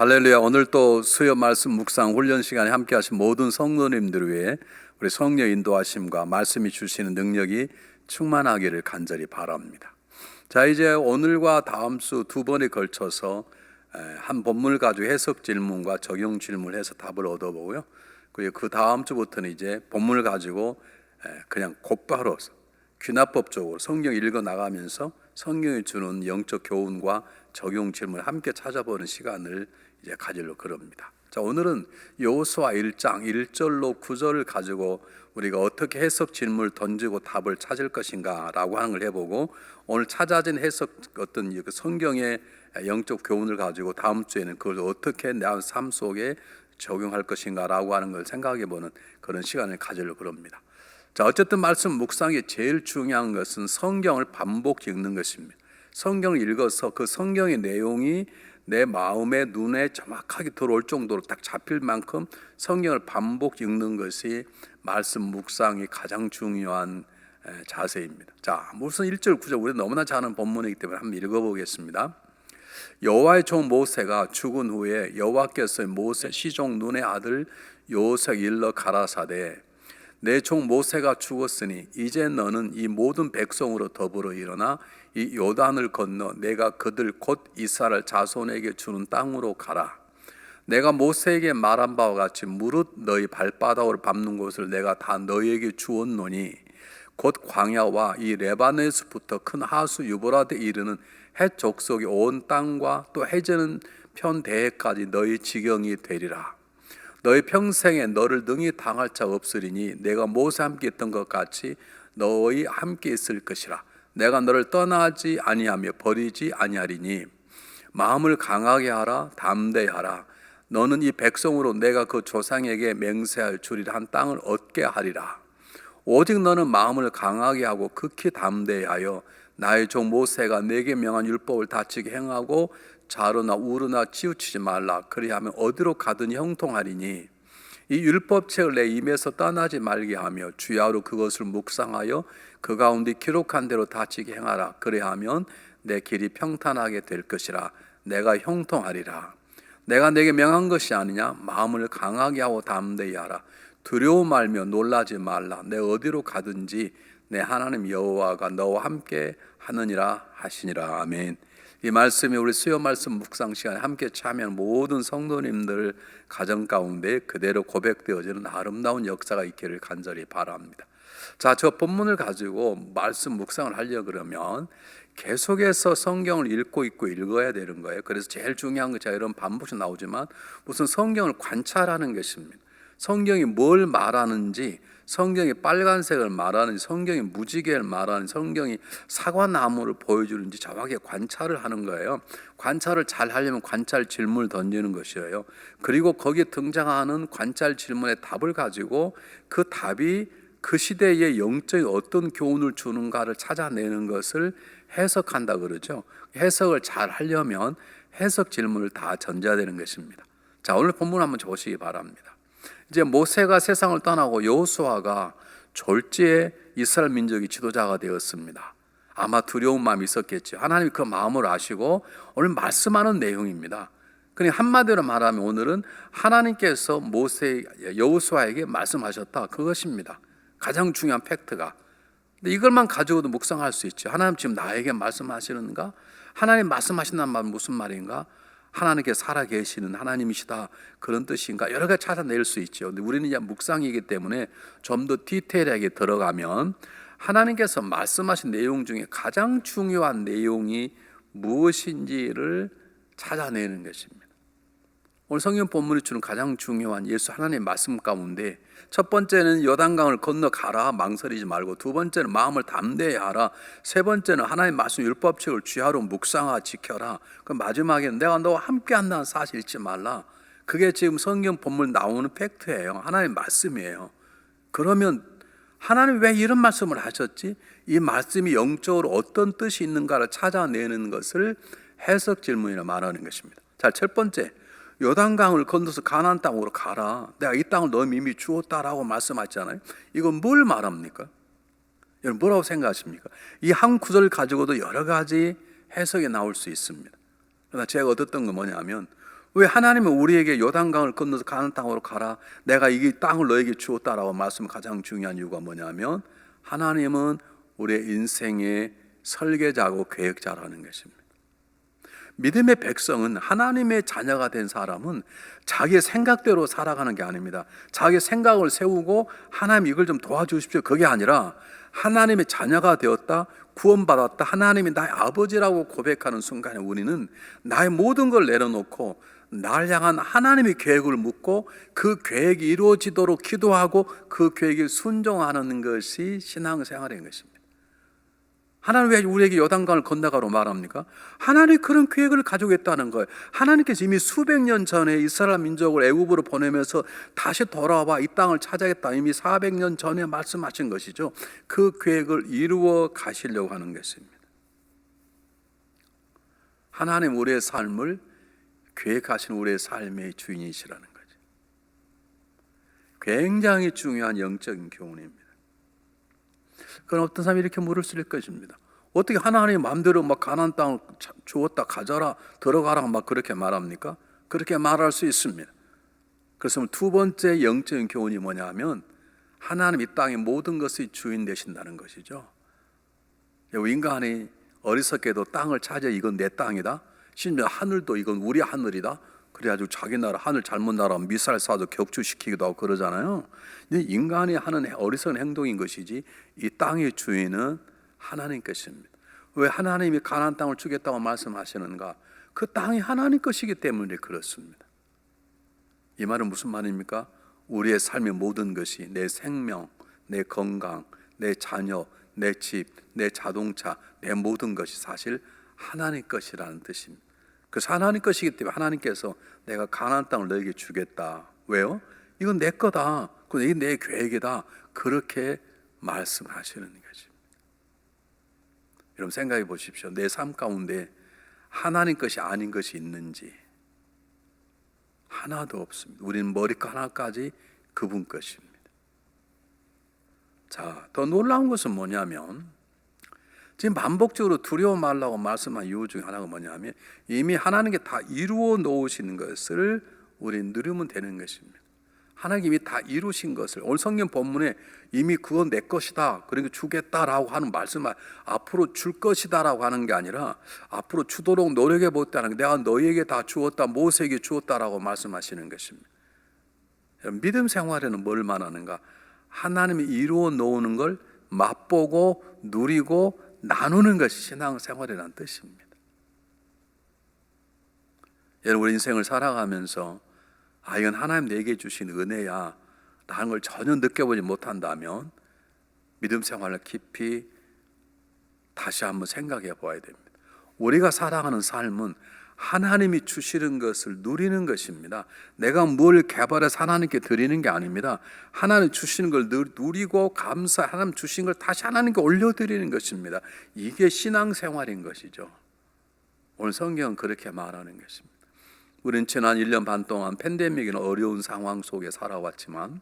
할렐루야. 오늘 또 수요 말씀 묵상 훈련 시간에 함께 하신 모든 성도님들 위해 우리 성령 인도하심과 말씀이 주시는 능력이 충만하기를 간절히 바랍니다. 자, 이제 오늘과 다음 주 두 번에 걸쳐서 한 본문을 가지고 해석 질문과 적용 질문을 해서 답을 얻어보고요. 그리고 그 다음 주부터는 이제 본문을 가지고 그냥 곧바로 귀납법적으로 성경 읽어 나가면서 성경이 주는 영적 교훈과 적용 질문을 함께 찾아보는 시간을 이제 가지려고 그럽니다. 자, 오늘은 여호수아 1장 1절로 9절을 가지고 우리가 어떻게 해석 질문을 던지고 답을 찾을 것인가 라고 하는 걸 해보고, 오늘 찾아진 해석 어떤 성경의 영적 교훈을 가지고 다음 주에는 그걸 어떻게 내 삶 속에 적용할 것인가 라고 하는 걸 생각해 보는 그런 시간을 가지려고 그럽니다. 자, 어쨌든 말씀 묵상이 제일 중요한 것은 성경을 반복 읽는 것입니다. 성경을 읽어서 그 성경의 내용이 내 마음의 눈에 정확하게 들어올 정도로 딱 잡힐 만큼 성경을 반복 읽는 것이 말씀 묵상이 가장 중요한 자세입니다. 자, 무슨 1절 9절 우리 너무나 잘 아는 본문이기 때문에 한번 읽어보겠습니다. 여호와의 종 모세가 죽은 후에 여호와께서 모세 시종 눈의 아들 요셉 일러 가라사대, 내 종 모세가 죽었으니 이제 너는 이 모든 백성으로 더불어 일어나 이 요단을 건너 내가 그들 곧 이스라엘 자손에게 주는 땅으로 가라. 내가 모세에게 말한 바와 같이 무릇 너희 발바닥으로 밟는 곳을 내가 다 너희에게 주었노니 곧 광야와 이 레바논에서부터 큰 하수 유브라데 이르는 헷 족속의 온 땅과 또 해저는 편대해까지 너희 지경이 되리라. 너희 평생에 너를 능히 당할 자 없으리니 내가 모세 함께 있던 것 같이 너희 함께 있을 것이라. 내가 너를 떠나지 아니하며 버리지 아니하리니 마음을 강하게 하라. 담대하라. 너는 이 백성으로 내가 그 조상에게 맹세할 주리라 한 땅을 얻게 하리라. 오직 너는 마음을 강하게 하고 극히 담대하여 나의 종 모세가 내게 명한 율법을 다치게 행하고 좌로나 우로나 치우치지 말라. 그리하면 어디로 가든지 형통하리니 이 율법책을 내 입에서 떠나지 말게 하며 주야로 그것을 묵상하여 그 가운데 기록한 대로 다치게 행하라. 그리하면 내 길이 평탄하게 될 것이라. 내가 형통하리라. 내가 내게 명한 것이 아니냐. 마음을 강하게 하고 담대히 하라. 두려워 말며 놀라지 말라. 내 어디로 가든지 내 하나님 여호와가 너와 함께 하느니라 하시니라. 아멘. 이 말씀이 우리 수요 말씀 묵상 시간에 함께 참여한 모든 성도님들 가정 가운데 그대로 고백되어지는 아름다운 역사가 있기를 간절히 바랍니다. 자, 저 본문을 가지고 말씀 묵상을 하려고 그러면 계속해서 성경을 읽고 읽어야 되는 거예요. 그래서 제일 중요한 거, 제가 이런 반복이 나오지만 무슨 성경을 관찰하는 것입니다. 성경이 뭘 말하는지, 성경이 빨간색을 말하는지, 성경이 무지개를 말하는지, 성경이 사과나무를 보여주는지 정확하게 관찰을 하는 거예요. 관찰을 잘 하려면 관찰 질문을 던지는 것이에요. 그리고 거기에 등장하는 관찰 질문의 답을 가지고 그 답이 그 시대에 영적인 어떤 교훈을 주는가를 찾아내는 것을 해석한다 그러죠. 해석을 잘 하려면 해석 질문을 다 던져야 되는 것입니다. 자, 오늘 본문 한번 보시기 바랍니다. 이제 모세가 세상을 떠나고 여호수아가 졸지에 이스라엘 민족의 지도자가 되었습니다. 아마 두려운 마음이 있었겠죠. 하나님이 그 마음을 아시고 오늘 말씀하는 내용입니다. 그러니 한마디로 말하면 오늘은 하나님께서 여호수아에게 말씀하셨다, 그것입니다. 가장 중요한 팩트가. 근데 이것만 가지고도 묵상할 수 있죠. 하나님 지금 나에게 말씀하시는가? 하나님 말씀하신다는 말은 무슨 말인가? 하나님께 살아계시는 하나님이시다, 그런 뜻인가? 여러 가지 찾아낼 수 있죠. 근데 우리는 이제 묵상이기 때문에 좀 더 디테일하게 들어가면 하나님께서 말씀하신 내용 중에 가장 중요한 내용이 무엇인지를 찾아내는 것입니다. 오늘 성경 본문이 주는 가장 중요한 예수 하나님의 말씀 가운데 첫 번째는 요단강을 건너가라, 망설이지 말고. 두 번째는 마음을 담대히 하라. 세 번째는 하나님의 말씀 율법책을 쥐하로 묵상하 지켜라. 그 마지막에는 내가 너와 함께 한다는 사실 잊지 말라. 그게 지금 성경 본문 나오는 팩트예요. 하나님의 말씀이에요. 그러면 하나님 왜 이런 말씀을 하셨지? 이 말씀이 영적으로 어떤 뜻이 있는가를 찾아내는 것을 해석 질문이라 말하는 것입니다. 자, 첫 번째, 요단강을 건너서 가나안 땅으로 가라. 내가 이 땅을 너희 이미 주었다라고 말씀하셨잖아요. 이건 뭘 말합니까? 여러분 뭐라고 생각하십니까? 이 한 구절을 가지고도 여러 가지 해석이 나올 수 있습니다. 그러나 제가 얻었던 건 뭐냐면 왜 하나님은 우리에게 요단강을 건너서 가나안 땅으로 가라, 내가 이 땅을 너에게 주었다라고 말씀은 가장 중요한 이유가 뭐냐면 하나님은 우리의 인생의 설계자고 계획자라는 것입니다. 믿음의 백성은, 하나님의 자녀가 된 사람은 자기의 생각대로 살아가는 게 아닙니다. 자기의 생각을 세우고 하나님 이걸 좀 도와주십시오, 그게 아니라 하나님의 자녀가 되었다, 구원받았다, 하나님이 나의 아버지라고 고백하는 순간에 우리는 나의 모든 걸 내려놓고 날 향한 하나님의 계획을 묻고 그 계획이 이루어지도록 기도하고 그 계획에 순종하는 것이 신앙생활인 것입니다. 하나님 왜 우리에게 요단강을 건너가라고 말합니까? 하나님이 그런 계획을 가지고 있다는 거예요. 하나님께서 이미 수백 년 전에 이스라엘 민족을 애굽으로 보내면서 다시 돌아와 이 땅을 찾아겠다, 이미 400년 전에 말씀하신 것이죠. 그 계획을 이루어 가시려고 하는 것입니다. 하나님 우리의 삶을 계획하신 우리의 삶의 주인이시라는 거죠. 굉장히 중요한 영적인 교훈입니다. 그건 어떤 사람이 이렇게 물을 수 있을 것입니다. 어떻게 하나님 마음대로 막 가나안 땅을 주었다, 가져라, 들어가라 막 그렇게 말합니까? 그렇게 말할 수 있습니다. 그래서 두 번째 영적인 교훈이 뭐냐면 하나님 이 땅의 모든 것의 주인 되신다는 것이죠. 인간이 어리석게도 땅을 차지해 이건 내 땅이다, 심지어 하늘도 이건 우리 하늘이다, 그래가지고 자기 나라 하늘 잘못 날아가면 미사일 쏴도 격추시키기도 하고 그러잖아요. 근데 인간이 하는 어리석은 행동인 것이지 이 땅의 주인은 하나님 것입니다. 왜 하나님이 가나안 땅을 주겠다고 말씀하시는가? 그 땅이 하나님 것이기 때문에 그렇습니다. 이 말은 무슨 말입니까? 우리의 삶의 모든 것이, 내 생명, 내 건강, 내 자녀, 내 집, 내 자동차, 내 모든 것이 사실 하나님 것이라는 뜻입니다. 그래서 하나님 것이기 때문에 하나님께서 내가 가나안 땅을 너에게 주겠다. 왜요? 이건 내 거다, 이게 내 계획이다, 그렇게 말씀하시는 것입니다. 여러분 생각해 보십시오. 내 삶 가운데 하나님 것이 아닌 것이 있는지. 하나도 없습니다. 우리는 머리카락 하나까지 그분 것입니다. 자, 더 놀라운 것은 뭐냐면 지금 반복적으로 두려워 말라고 말씀한 이유 중에 하나가 뭐냐면 이미 하나님께 다 이루어 놓으시는 것을 우리는 누리면 되는 것입니다. 하나님이 다 이루신 것을, 오늘 성경 본문에 이미 그건 내 것이다, 그러니까 주겠다라고 하는 말씀은 앞으로 줄 것이다라고 하는 게 아니라 앞으로 주도록 노력해 보겠다는 게, 내가 너희에게 다 주었다, 모세에게 주었다라고 말씀하시는 것입니다. 믿음 생활에는 뭘 말하는가? 하나님이 이루어 놓는 걸 맛보고 누리고 나누는 것이 신앙생활이라는 뜻입니다. 여러분, 우리 인생을 살아가면서 이건 하나님 내게 주신 은혜야 라는 걸 전혀 느껴보지 못한다면 믿음 생활을 깊이 다시 한번 생각해 봐야 됩니다. 우리가 살아가는 삶은 하나님이 주시는 것을 누리는 것입니다. 내가 뭘 개발해서 하나님께 드리는 게 아닙니다. 하나님 주시는 걸 누리고 감사, 하나님 주신 걸 다시 하나님께 올려드리는 것입니다. 이게 신앙생활인 것이죠. 오늘 성경은 그렇게 말하는 것입니다. 우리는 지난 1년 반 동안 팬데믹이나 어려운 상황 속에 살아왔지만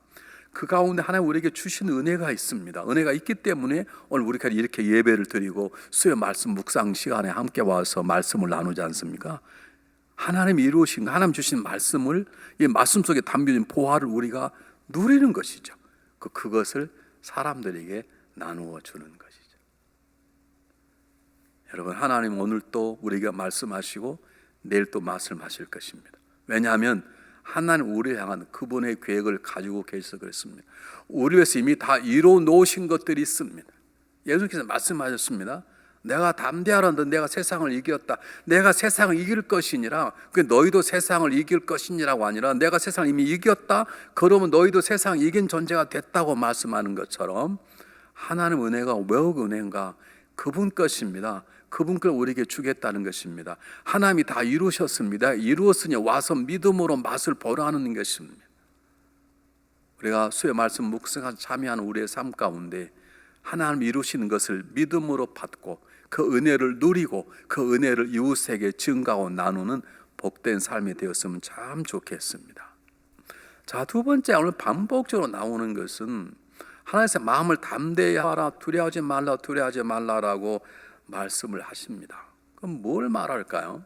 그 가운데 하나님 우리에게 주신 은혜가 있습니다. 은혜가 있기 때문에 오늘 우리가 이렇게 예배를 드리고 수요 말씀 묵상 시간에 함께 와서 말씀을 나누지 않습니까? 하나님이 이루신, 하나님 주신 말씀을, 이 말씀 속에 담겨진 보화를 우리가 누리는 것이죠. 그것을 사람들에게 나누어 주는 것이죠. 여러분, 하나님 오늘 또 우리에게 말씀하시고 내일 또 말씀하실 것입니다. 왜냐하면 하나님 우리를 향한 그분의 계획을 가지고 계셔서 그렇습니다. 우리 위해서 이미 다 이루어 놓으신 것들이 있습니다. 예수님께서 말씀하셨습니다. 내가 담대하라, 내가 세상을 이겼다. 내가 세상을 이길 것이니라. 너희도 세상을 이길 것이니라고 아니라 내가 세상을 이미 이겼다, 그러면 너희도 세상을 이긴 존재가 됐다고 말씀하는 것처럼 하나님 은혜가 왜 은혜인가? 그분 것입니다. 그분 걸 우리에게 주겠다는 것입니다. 하나님이 다 이루셨습니다. 이루었으니 와서 믿음으로 맛을 보라는 것입니다. 우리가 수요 말씀 묵상하고 참여하는 우리의 삶 가운데 하나님 이루시는 것을 믿음으로 받고 그 은혜를 누리고 그 은혜를 이웃에게 증가하고 나누는 복된 삶이 되었으면 참 좋겠습니다. 자, 두 번째, 오늘 반복적으로 나오는 것은 하나님의 마음을 담대히 하라, 두려워하지 말라라고 말씀을 하십니다. 그럼 뭘 말할까요?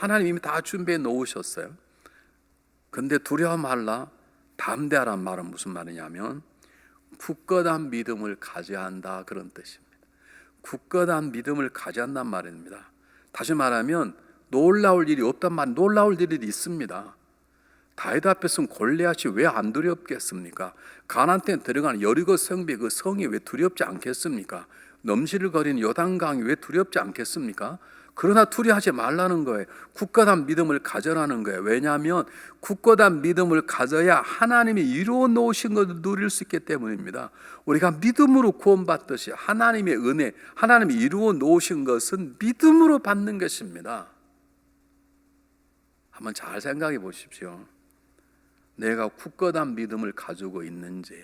하나님 이미 다 준비해 놓으셨어요. 근데 두려워 말라, 담대하란 말은 무슨 말이냐면 굳건한 믿음을 가져야 한다, 그런 뜻입니다. 굳건한 믿음을 가져야 한단 말입니다. 다시 말하면 놀라울 일이 없단 말, 놀라울 일이 있습니다. 다윗 앞에서는 골리앗이 왜 안 두렵겠습니까? 가나안 땅에 들어가는 여리고 성벽, 그 성이 왜 두렵지 않겠습니까? 넘실거리는 요단강이 왜 두렵지 않겠습니까? 그러나 두려워하지 말라는 거예요. 굳건한 믿음을 가져라는 거예요. 왜냐하면 굳건한 믿음을 가져야 하나님이 이루어 놓으신 것을 누릴 수 있기 때문입니다. 우리가 믿음으로 구원받듯이 하나님의 은혜, 하나님이 이루어 놓으신 것은 믿음으로 받는 것입니다. 한번 잘 생각해 보십시오. 내가 굳건한 믿음을 가지고 있는지.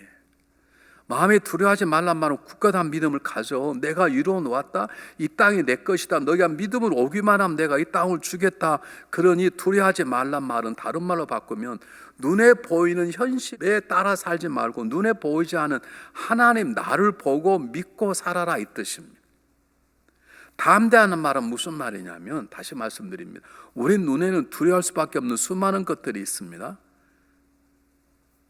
마음에 두려워하지 말란 말은 굳건한 믿음을 가져. 내가 이루어 놓았다, 이 땅이 내 것이다, 너희가 믿음으로 오기만 하면 내가 이 땅을 주겠다, 그러니 두려워하지 말란 말은 다른 말로 바꾸면 눈에 보이는 현실에 따라 살지 말고 눈에 보이지 않은 하나님 나를 보고 믿고 살아라, 이 뜻입니다. 담대하는 말은 무슨 말이냐면, 다시 말씀드립니다. 우리 눈에는 두려워할 수밖에 없는 수많은 것들이 있습니다.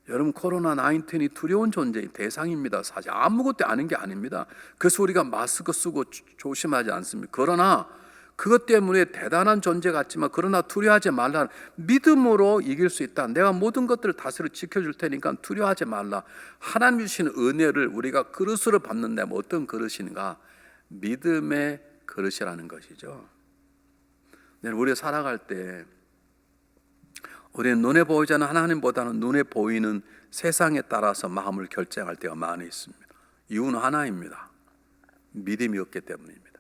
여러분, 코로나19이 두려운 존재의 대상입니다. 사실 아무것도 아닌 게 아닙니다. 그래서 우리가 마스크 쓰고 조심하지 않습니까? 그러나 그것 때문에 대단한 존재 같지만, 그러나 두려워하지 말라. 믿음으로 이길 수 있다. 내가 모든 것들을 다스려 지켜줄 테니까 두려워하지 말라. 하나님 주시는 은혜를 우리가 그릇으로 받는데 어떤 그릇인가? 믿음의 그릇이라는 것이죠. 우리가 살아갈 때 우리는 눈에 보이지 않는 하나님보다는 눈에 보이는 세상에 따라서 마음을 결정할 때가 많이 있습니다. 이유는 하나입니다. 믿음이 없기 때문입니다.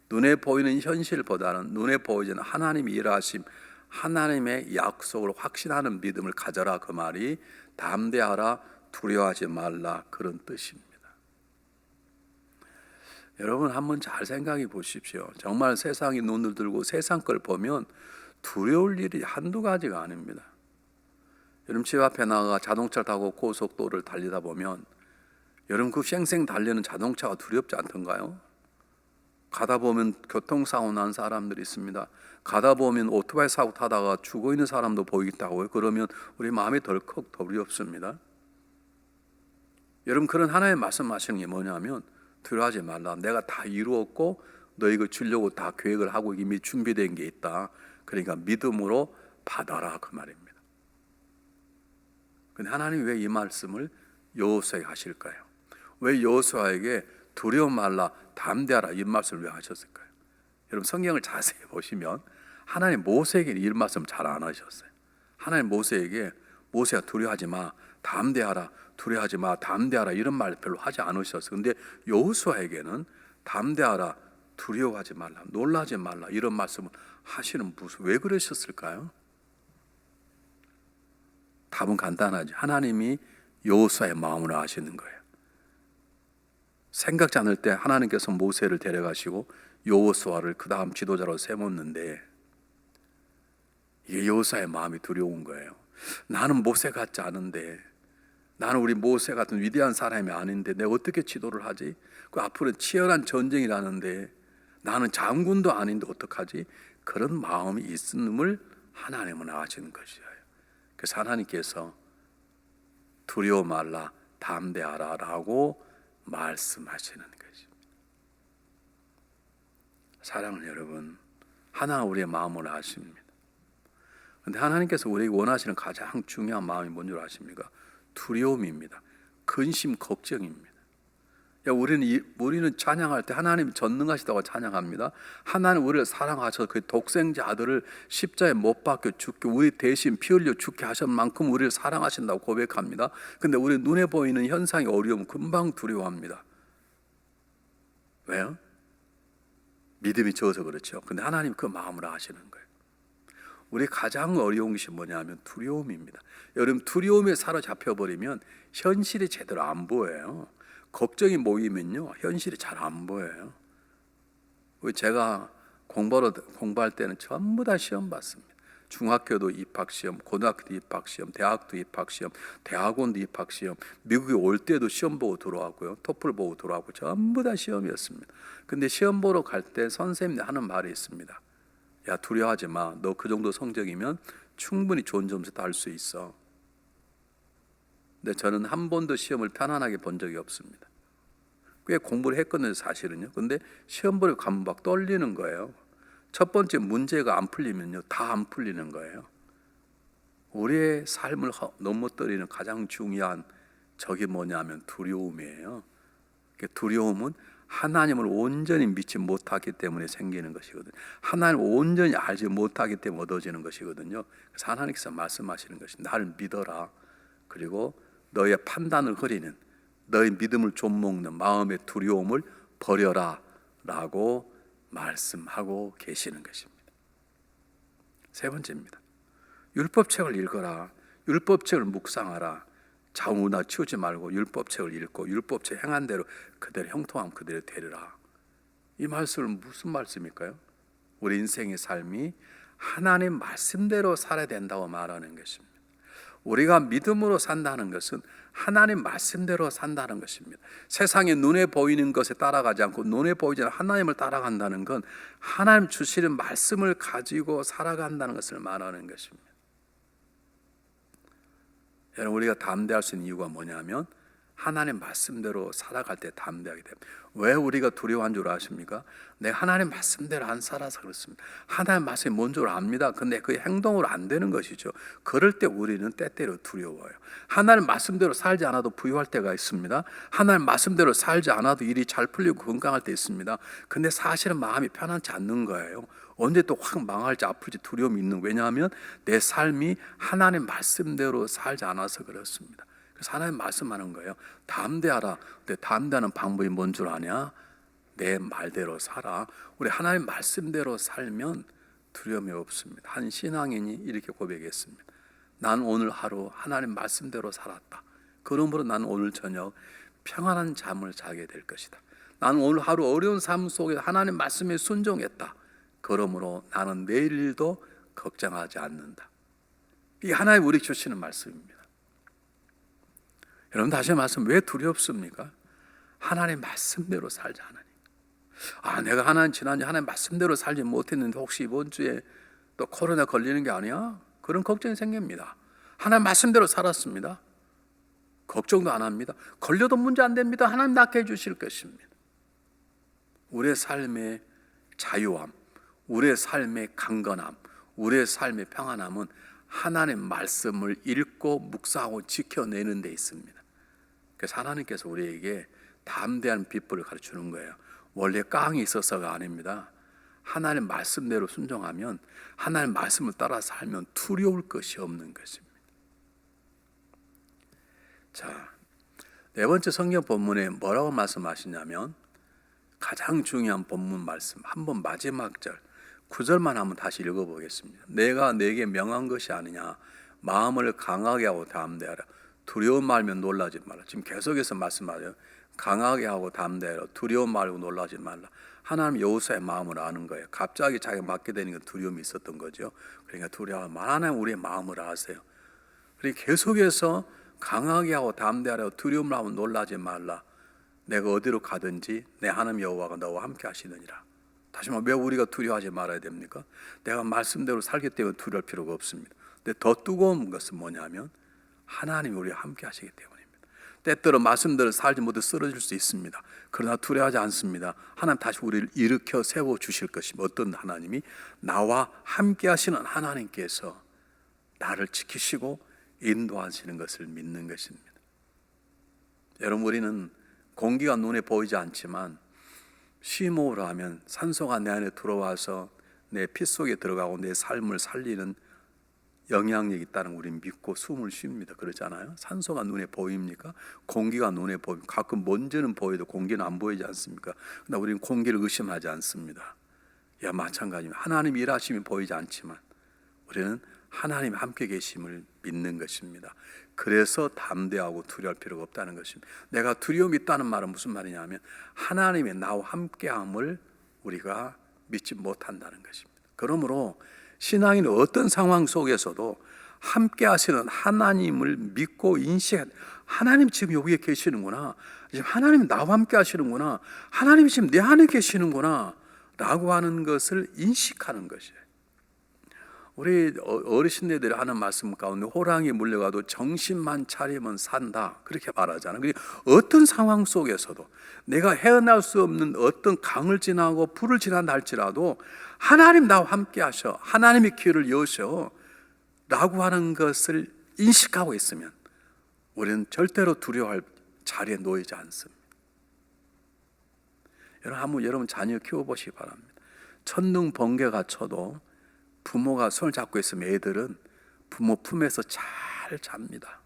눈에 보이는 현실보다는 눈에 보이지 않는 하나님이 일하심, 하나님의 약속을 확신하는 믿음을 가져라, 그 말이 담대하라, 두려워하지 말라, 그런 뜻입니다. 여러분, 한번 잘 생각해 보십시오. 정말 세상에 눈을 들고 세상 걸 보면 두려울 일이 한두 가지가 아닙니다. 여러분, 집 앞에 나가 자동차를 타고 고속도로를 달리다 보면 여러분, 그 쌩쌩 달리는 자동차가 두렵지 않던가요? 가다 보면 교통사고 난 사람들이 있습니다. 가다 보면 오토바이 사고 타다가 죽어 있는 사람도 보이겠다고요. 그러면 우리 마음이 덜컥 두렵습니다. 여러분, 그런 하나의 말씀하시는 게 뭐냐면 두려워하지 말라. 내가 다 이루었고 너희가 주려고 다 계획을 하고 이미 준비된 게 있다. 그러니까 믿음으로 받아라, 그 말입니다. 근데 하나님이 왜 이 말씀을 여호수아에게 하실까요? 왜 여호수아에게 두려워 말라, 담대하라, 이 말씀을 왜 하셨을까요? 여러분, 성경을 자세히 보시면 하나님 모세에게 이 말씀 잘 안 하셨어요. 하나님 모세에게 모세야 두려워하지 마, 담대하라, 두려워하지 마, 담대하라, 이런 말 별로 하지 않으셨어요. 근데 여호수아에게는 담대하라, 두려워하지 말라, 놀라지 말라, 이런 말씀을 하시는, 무슨 왜 그러셨을까요? 답은 간단하죠. 하나님이 여호수아의 마음으로 아시는 거예요. 생각지 않을 때 하나님께서 모세를 데려가시고 여호수아를 그 다음 지도자로 세웠는데 이게 여호수아의 마음이 두려운 거예요. 나는 모세 같지 않은데, 나는 우리 모세 같은 위대한 사람이 아닌데 내가 어떻게 지도를 하지? 그 앞으로 치열한 전쟁이라는데 나는 장군도 아닌데 어떡하지? 그런 마음이 있음을 하나님은 아시는 것이에요. 그래서 하나님께서 두려워 말라, 담대하라 라고 말씀하시는 것입니다. 사랑하는 여러분, 하나 우리의 마음을 아십니다. 그런데 하나님께서 우리에게 원하시는 가장 중요한 마음이 뭔지 아십니까? 두려움입니다. 근심, 걱정입니다. 우리는 찬양할 때 하나님이 전능하시다고 찬양합니다. 하나님 우리를 사랑하셔서 그 독생자 아들을 십자가에 못 박혀 죽게, 우리 대신 피 흘려 죽게 하신 만큼 우리를 사랑하신다고 고백합니다. 근데 우리 눈에 보이는 현상이 어려우면 금방 두려워합니다. 왜요? 믿음이 적어서 그렇죠. 근데 하나님 그 마음을 아시는 거예요. 우리 가장 어려운 것이 뭐냐면 두려움입니다. 여러분, 두려움에 사로잡혀 버리면 현실이 제대로 안 보여요. 걱정이 모이면요, 현실이 잘 안 보여요. 제가 공부할 때는 전부 다 시험 봤습니다. 중학교도 입학시험, 고등학교도 입학시험, 대학도 입학시험, 대학원도 입학시험, 미국에 올 때도 시험 보고 들어왔고요, 토플 보고 들어왔고 전부 다 시험이었습니다. 근데 시험 보러 갈 때 선생님이 하는 말이 있습니다. 야, 두려워하지 마. 너 그 정도 성적이면 충분히 좋은 점수 딸 수 있어. 근데 저는 한 번도 시험을 편안하게 본 적이 없습니다. 꽤 공부를 했거든요, 사실은요. 근데 시험 보러 가면 막 떨리는 거예요. 첫 번째 문제가 안 풀리면요, 다 안 풀리는 거예요. 우리의 삶을 넘어뜨리는 가장 중요한 적이 뭐냐면 두려움이에요. 두려움은 하나님을 온전히 믿지 못하기 때문에 생기는 것이거든요. 하나님을 온전히 알지 못하기 때문에 얻어지는 것이거든요. 그래서 하나님께서 말씀하시는 것이 나를 믿어라. 그리고 너의 판단을 흐리는, 너의 믿음을 좀먹는 마음의 두려움을 버려라 라고 말씀하고 계시는 것입니다. 세 번째입니다. 율법책을 읽어라. 율법책을 묵상하라. 좌우나 치우지 말고 율법책을 읽고 율법책 행한 대로 그대로 형통함 그대로 되리라. 이 말씀은 무슨 말씀일까요? 우리 인생의 삶이 하나님 말씀대로 살아야 된다고 말하는 것입니다. 우리가 믿음으로 산다는 것은 하나님 말씀대로 산다는 것입니다. 세상에 눈에 보이는 것에 따라가지 않고 눈에 보이지 않는 하나님을 따라간다는 건 하나님 주시는 말씀을 가지고 살아간다는 것을 말하는 것입니다. 여러분, 우리가 담대할 수 있는 이유가 뭐냐면 하나님 말씀대로 살아갈 때 담대하게 됩니다. 왜 우리가 두려워한 줄 아십니까? 내가 하나님 말씀대로 안 살아서 그렇습니다. 하나님 말씀이 뭔 줄 압니다. 근데 그 행동으로 안 되는 것이죠. 그럴 때 우리는 때때로 두려워요. 하나님 말씀대로 살지 않아도 부유할 때가 있습니다. 하나님 말씀대로 살지 않아도 일이 잘 풀리고 건강할 때 있습니다. 근데 사실은 마음이 편안치 않는 거예요. 언제 또 확 망할지 아플지 두려움이 있는, 왜냐하면 내 삶이 하나님 말씀대로 살지 않아서 그렇습니다. 그래서 하나님 말씀하는 거예요. 담대하라. 근데 담대하는 방법이 뭔 줄 아냐? 내 말대로 살아. 우리 하나님 말씀대로 살면 두려움이 없습니다. 한 신앙인이 이렇게 고백했습니다. 난 오늘 하루 하나님 말씀대로 살았다. 그러므로 난 오늘 저녁 평안한 잠을 자게 될 것이다. 난 오늘 하루 어려운 삶 속에 하나님 말씀에 순종했다. 그러므로 나는 내일 일도 걱정하지 않는다. 이게 하나님 우리 주시는 말씀입니다. 여러분, 다시 말씀, 왜 두렵습니까? 하나님 말씀대로 살지 않으니까. 내가 하나님 지난주에 하나님 말씀대로 살지 못했는데 혹시 이번 주에 또 코로나 걸리는 게 아니야? 그런 걱정이 생깁니다. 하나님 말씀대로 살았습니다. 걱정도 안 합니다. 걸려도 문제 안 됩니다. 하나님 낫게 해주실 것입니다. 우리의 삶의 자유함, 우리의 삶의 강건함, 우리의 삶의 평안함은 하나님 말씀을 읽고 묵상하고 지켜내는 데 있습니다. 그래서 하나님께서 우리에게 담대한 비법을 가르치는 거예요. 원래 깡이 있어서가 아닙니다. 하나님 말씀대로 순종하면, 하나님 말씀을 따라 살면 두려울 것이 없는 것입니다. 자, 네 번째 성경 본문에 뭐라고 말씀하시냐면, 가장 중요한 본문 말씀, 한번 마지막 절 9절만 한번 다시 읽어보겠습니다. 내가 내게 명한 것이 아니냐. 마음을 강하게 하고 담대하라. 두려움 말면 놀라지 말라. 지금 계속해서 말씀하세요. 강하게 하고 담대하라. 두려움 말고 놀라지 말라. 하나님 여호수아의 마음을 아는 거예요. 갑자기 자기가 맡게 되는 건 두려움이 있었던 거죠. 그러니까 두려워하면 하나님 우리의 마음을 아세요. 그러니까 계속해서 강하게 하고 담대하라. 두려움을 하면 놀라지 말라. 내가 어디로 가든지 내 하나님 여호와가 너와 함께 하시느니라. 다시 말해, 왜 우리가 두려워하지 말아야 됩니까? 내가 말씀대로 살기 때문에 두려울 필요가 없습니다. 근데 더 뜨거운 것은 뭐냐면 하나님이 우리와 함께 하시기 때문입니다. 때때로 말씀대로 살지 못해 쓰러질 수 있습니다. 그러나 두려워하지 않습니다. 하나님 다시 우리를 일으켜 세워 주실 것입니다. 어떤 하나님이? 나와 함께 하시는 하나님께서 나를 지키시고 인도하시는 것을 믿는 것입니다. 여러분, 우리는 공기가 눈에 보이지 않지만 쉼호흡을 하면 산소가 내 안에 들어와서 내 피 속에 들어가고 내 삶을 살리는 영향력이 있다는 걸 우리는 믿고 숨을 쉽니다. 그렇잖아요. 산소가 눈에 보입니까? 공기가 눈에 보입니다. 가끔 먼지는 보여도 공기는 안 보이지 않습니까? 그러나 우리는 공기를 의심하지 않습니다. 마찬가지입니다. 하나님 일하심이 보이지 않지만 우리는 하나님 함께 계심을 믿는 것입니다. 그래서 담대하고 두려울 필요가 없다는 것입니다. 내가 두려움이 있다는 말은 무슨 말이냐면 하나님의 나와 함께함을 우리가 믿지 못한다는 것입니다. 그러므로 신앙인은 어떤 상황 속에서도 함께 하시는 하나님을 믿고 인식해, 하나님 지금 여기에 계시는구나, 지금 하나님 나와 함께 하시는구나, 하나님이 지금 내 안에 계시는구나 라고 하는 것을 인식하는 것이에요. 우리 어르신네들이 하는 말씀 가운데 호랑이 물려가도 정신만 차리면 산다 그렇게 말하잖아요. 어떤 상황 속에서도 내가 헤어날 수 없는 어떤 강을 지나고 불을 지난다 할지라도 하나님 나와 함께 하셔, 하나님의 길을 여셔 라고 하는 것을 인식하고 있으면 우리는 절대로 두려워할 자리에 놓이지 않습니다. 여러분 한번 여러분 자녀 키워보시기 바랍니다. 천둥 번개가 쳐도 부모가 손을 잡고 있으면 애들은 부모 품에서 잘 잡니다.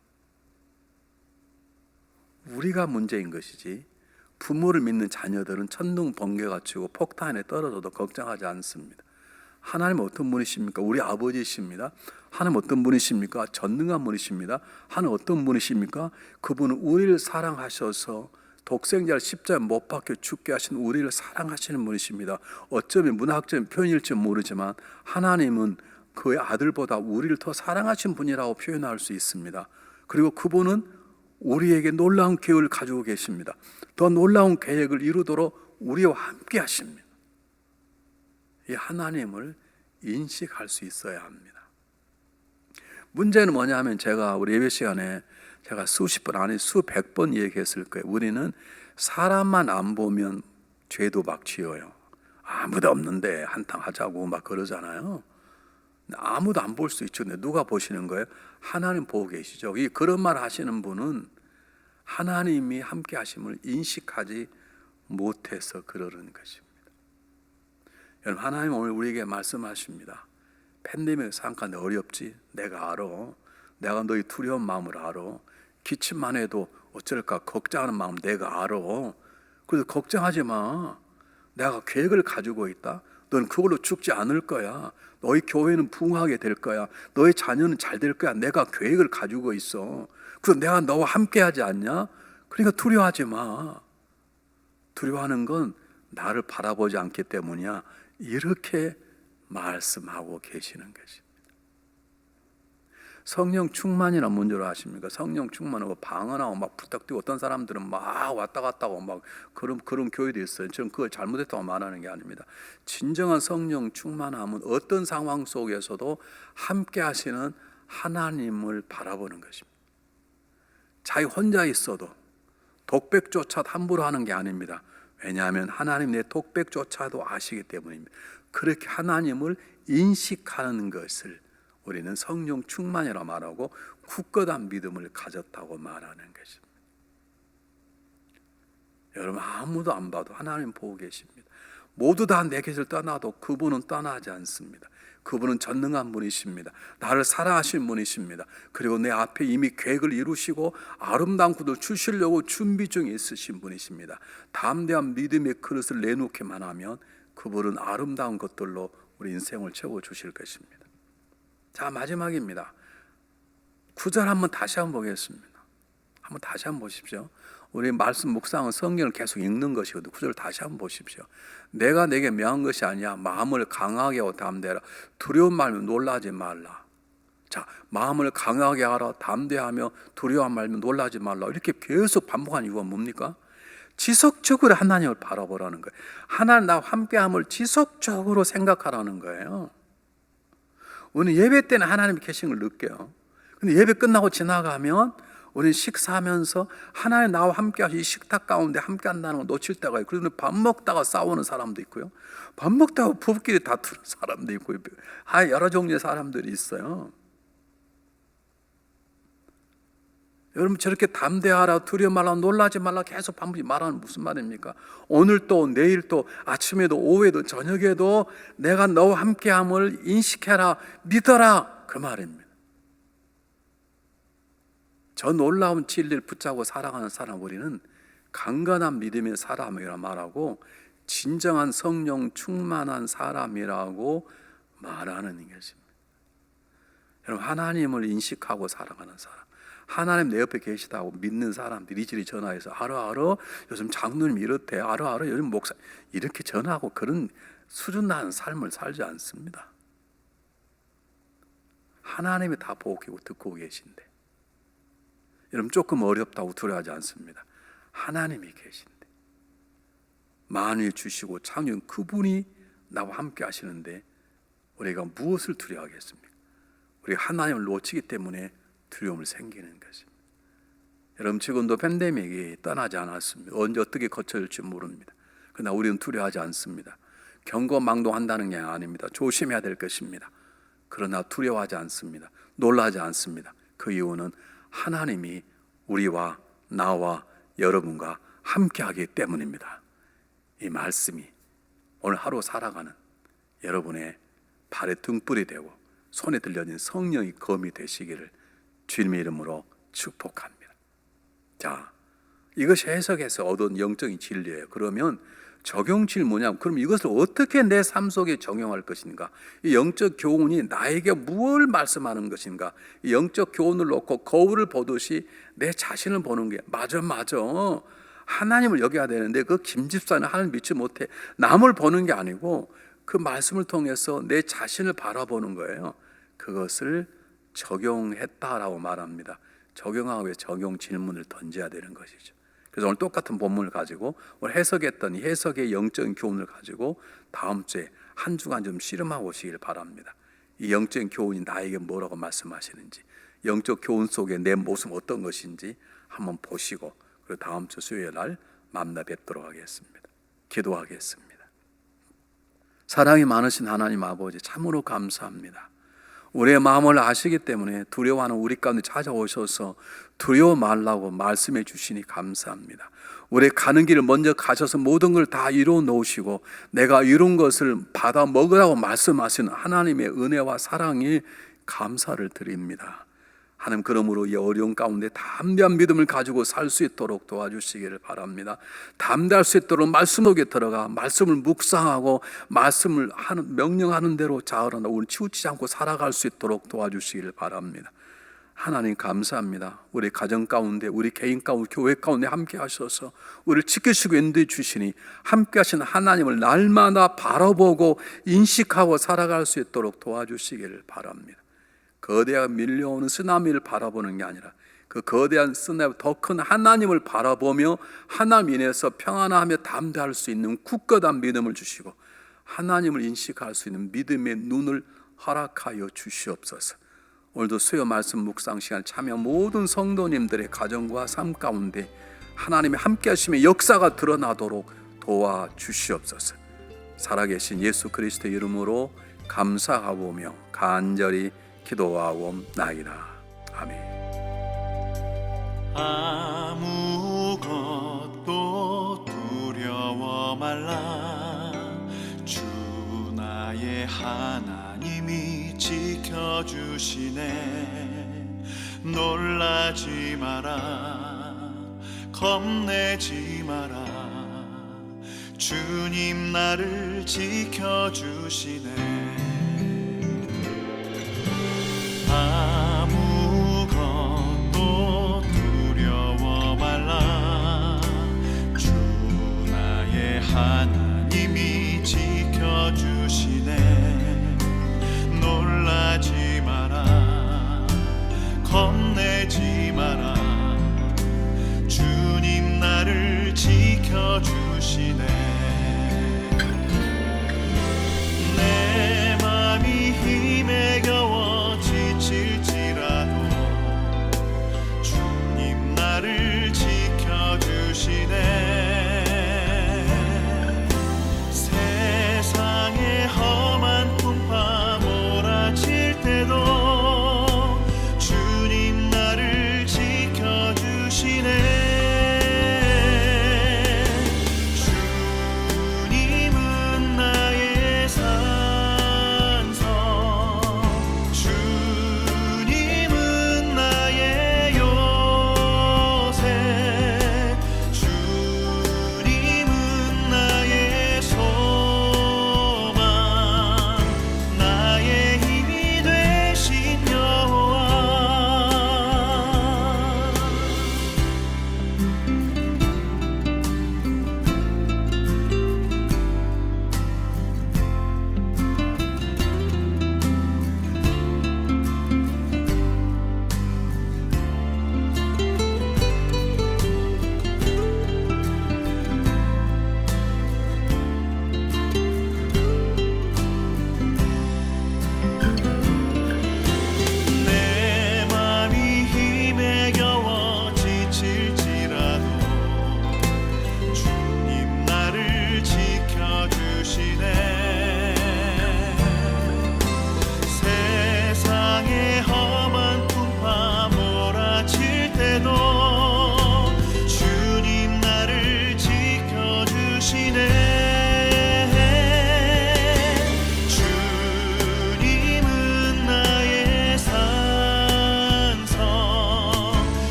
우리가 문제인 것이지 부모를 믿는 자녀들은 천둥 번개가 치고 폭탄에 떨어져도 걱정하지 않습니다. 하나님은 어떤 분이십니까? 우리 아버지십니다. 하나님 어떤 분이십니까? 전능한 분이십니다. 하나님 어떤 분이십니까? 그분은 우리를 사랑하셔서 독생자를 십자가에 못 박혀 죽게 하신 우리를 사랑하시는 분이십니다. 어쩌면 문학적인 표현일지 모르지만 하나님은 그의 아들보다 우리를 더 사랑하신 분이라고 표현할 수 있습니다. 그리고 그분은 우리에게 놀라운 계획을 가지고 계십니다. 더 놀라운 계획을 이루도록 우리와 함께 하십니다. 이 하나님을 인식할 수 있어야 합니다. 문제는 뭐냐 하면 제가 우리 예배 시간에 제가 수십 번 아니 수백 번 얘기했을 거예요. 우리는 사람만 안 보면 죄도 막 지어요. 아무도 없는데 한탕 하자고 막 그러잖아요. 아무도 안 볼 수 있죠. 근데 누가 보시는 거예요? 하나님 보고 계시죠. 이 그런 말 하시는 분은 하나님이 함께 하심을 인식하지 못해서 그러는 것입니다. 여러분 하나님 오늘 우리에게 말씀하십니다. 팬데믹 상관에 어렵지? 내가 알아. 내가 너희 두려운 마음을 알아. 기침만 해도 어쩔까 걱정하는 마음 내가 알아. 그래서 걱정하지 마. 내가 계획을 가지고 있다. 넌 그걸로 죽지 않을 거야. 너희 교회는 부흥하게 될 거야. 너희 자녀는 잘 될 거야. 내가 계획을 가지고 있어. 그래서 내가 너와 함께 하지 않냐? 그러니까 두려워하지 마. 두려워하는 건 나를 바라보지 않기 때문이야. 이렇게 말씀하고 계시는 것입니다. 성령 충만이란 문제로 아십니까? 성령 충만하고 방언하고 막 부탁되고 어떤 사람들은 막 왔다 갔다 하고 막 그런 교회도 있어요. 저는 그걸 잘못했다고 말하는 게 아닙니다. 진정한 성령 충만함은 어떤 상황 속에서도 함께 하시는 하나님을 바라보는 것입니다. 자기 혼자 있어도 독백조차도 함부로 하는 게 아닙니다. 왜냐하면 하나님 내 독백조차도 아시기 때문입니다. 그렇게 하나님을 인식하는 것을 우리는 성령 충만이라 말하고 굳건한 믿음을 가졌다고 말하는 것입니다. 여러분 아무도 안 봐도 하나님 보고 계십니다. 모두 다 내 곁을 떠나도 그분은 떠나지 않습니다. 그분은 전능한 분이십니다. 나를 사랑하신 분이십니다. 그리고 내 앞에 이미 계획을 이루시고 아름다운 구도 주시려고 준비 중에 있으신 분이십니다. 담대한 믿음의 그릇을 내놓기만 하면 그분은 아름다운 것들로 우리 인생을 채워주실 것입니다. 자, 마지막입니다. 9절 한번 다시 한번 보겠습니다. 한번 다시 한번 보십시오. 우리 말씀 묵상은 성경을 계속 읽는 것이거든요. 9절 다시 한번 보십시오. 내가 내게 명한 것이 아니야. 마음을 강하게 하고 담대하라. 두려운 말면 놀라지 말라. 자, 마음을 강하게 하라. 담대하며 두려운 말면 놀라지 말라. 이렇게 계속 반복한 이유가 뭡니까? 지속적으로 하나님을 바라보라는 거예요. 하나님 나와 함께함을 지속적으로 생각하라는 거예요. 우리는 예배 때는 하나님이 계신 걸 느껴요. 근데 예배 끝나고 지나가면 우리는 식사하면서 하나님 나와 함께 하시 이 식탁 가운데 함께 한다는 걸 놓칠 때가 있고, 그러면 밥 먹다가 싸우는 사람도 있고요. 밥 먹다가 부부끼리 다투는 사람도 있고요. 여러 종류의 사람들이 있어요. 여러분 저렇게 담대하라, 두려워 말라, 놀라지 말라 계속 반복이 말하는 무슨 말입니까? 오늘 또 내일 또 아침에도 오후에도 저녁에도 내가 너와 함께함을 인식해라, 믿어라, 그 말입니다. 저 놀라운 진리를 붙잡고 살아가는 사람, 우리는 강건한 믿음의 사람이라 말하고 진정한 성령 충만한 사람이라고 말하는 것입니다. 여러분 하나님을 인식하고 살아가는 사람, 하나님 내 옆에 계시다고 믿는 사람들이 이리저리 전화해서 알아 요즘 장로님 이렇대, 알아 요즘 목사 이렇게 전화하고 그런 수준 낮은 삶을 살지 않습니다. 하나님이 다 보고 듣고 계신데, 여러분 조금 어렵다고 두려워하지 않습니다. 하나님이 계신데, 만일 주시고 창조한 그분이 나와 함께 하시는데 우리가 무엇을 두려워하겠습니까? 우리가 하나님을 놓치기 때문에 두려움을 생기는 것입니다. 여러분, 지금도 팬데믹이 떠나지 않았습니다. 언제 어떻게 거쳐질지 모릅니다. 그러나 우리는 두려워하지 않습니다. 경고망동한다는 게 아닙니다. 조심해야 될 것입니다. 그러나 두려워하지 않습니다. 놀라지 않습니다. 그 이유는 하나님이 우리와 나와 여러분과 함께하기 때문입니다. 이 말씀이 오늘 하루 살아가는 여러분의 발에 등불이 되고 손에 들려진 성령의 검이 되시기를 주님의 이름으로 축복합니다. 자, 이것이 해석해서 얻은 영적인 진리예요. 그러면 적용질 뭐냐면, 그럼 이것을 어떻게 내 삶 속에 적용할 것인가? 이 영적 교훈이 나에게 무엇을 말씀하는 것인가? 이 영적 교훈을 놓고 거울을 보듯이 내 자신을 보는 게 맞아. 하나님을 여겨야 되는데 그 김집사는 하나님 믿지 못해. 남을 보는 게 아니고 그 말씀을 통해서 내 자신을 바라보는 거예요. 그것을 적용했다라고 말합니다. 적용하고 적용 질문을 던져야 되는 것이죠. 그래서 오늘 똑같은 본문을 가지고 오늘 해석했던 이 해석의 영적인 교훈을 가지고 다음 주에 한 주간 좀 씨름하고 오시길 바랍니다. 이 영적인 교훈이 나에게 뭐라고 말씀하시는지, 영적 교훈 속에 내 모습 어떤 것인지 한번 보시고, 그리고 다음 주 수요일 날 만나 뵙도록 하겠습니다. 기도하겠습니다. 사랑이 많으신 하나님 아버지, 참으로 감사합니다. 우리의 마음을 아시기 때문에 두려워하는 우리 가운데 찾아오셔서 두려워 말라고 말씀해 주시니 감사합니다. 우리 가는 길을 먼저 가셔서 모든 걸 다 이루어 놓으시고 내가 이룬 것을 받아 먹으라고 말씀하시는 하나님의 은혜와 사랑이 감사를 드립니다. 하나님, 그러므로 이 어려운 가운데 담대한 믿음을 가지고 살 수 있도록 도와주시기를 바랍니다. 담대할 수 있도록 말씀 속에 들어가 말씀을 묵상하고 말씀을 명령하는 대로 자으로나 오늘 치우치지 않고 살아갈 수 있도록 도와주시기를 바랍니다. 하나님 감사합니다. 우리 가정 가운데, 우리 개인 가운데, 교회 가운데 함께 하셔서 우리를 지키시고 인도해 주시니 함께 하신 하나님을 날마다 바라보고 인식하고 살아갈 수 있도록 도와주시기를 바랍니다. 거대한 밀려오는 쓰나미를 바라보는 게 아니라 그 거대한 쓰나미, 더 큰 하나님을 바라보며 하나님 인해서 평안하며 담대할 수 있는 굳건한 믿음을 주시고 하나님을 인식할 수 있는 믿음의 눈을 허락하여 주시옵소서. 오늘도 수요 말씀 묵상 시간 참여 모든 성도님들의 가정과 삶 가운데 하나님의 함께 하심의 역사가 드러나도록 도와주시옵소서. 살아계신 예수 그리스도의 이름으로 감사하오며 간절히 기도하옵나이다. 아멘. 아무것도 두려워 말라. 주 나의 하나님이 지켜주시네. 놀라지 마라, 겁내지 마라. 주님 나를 지켜주시네.